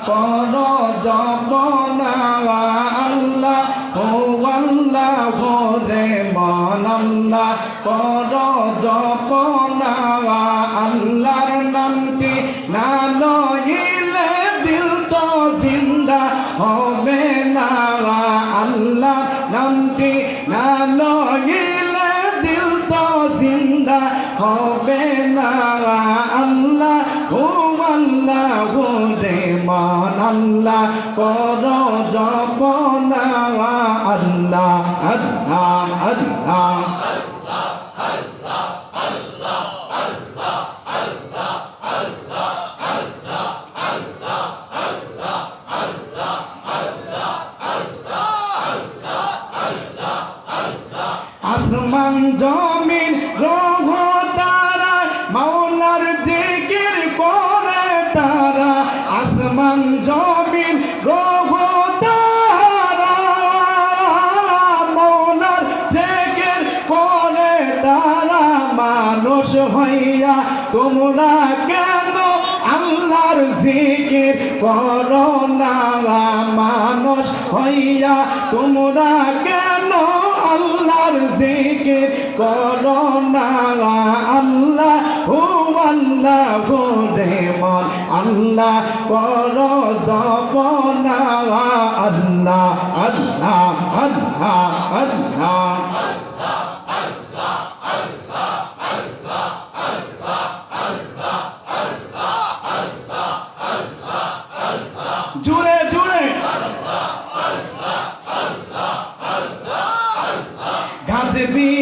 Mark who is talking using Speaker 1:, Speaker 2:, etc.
Speaker 1: কর জপনা আল্লাহ ও আল্লাহ রে মন আল্লাহ কর জপনা আল্লাহর নামটি না লইলে দিল তো জিন্দা হবে না আল্লাহ নামটি না লইলে দিল তো জিন্দা হবে না আল্লাহ ও আল্লাহ রে মান আল্লাহ কর জপনা আল্লাহ আল্লাহ আল্লাহ আসমান জমিন গ্রহ তারা মাওলার জিকির করে তারা আসমান জমিন গ্রহ তারা মাওলার জিকির করে তারা মানুষ হইয়া তোমরা কেন আল্লাহর জিকির করো না মানুষ হইয়া তোমরা কেন আল্লাহর জিকির করো না আল্লাহ ও আল্লাহ রে মন আল্লাহ করো জপনা আল্লাহ আল্লাহ আল্লাহ আল্লাহ জুড়ে জুড়ে গাজবি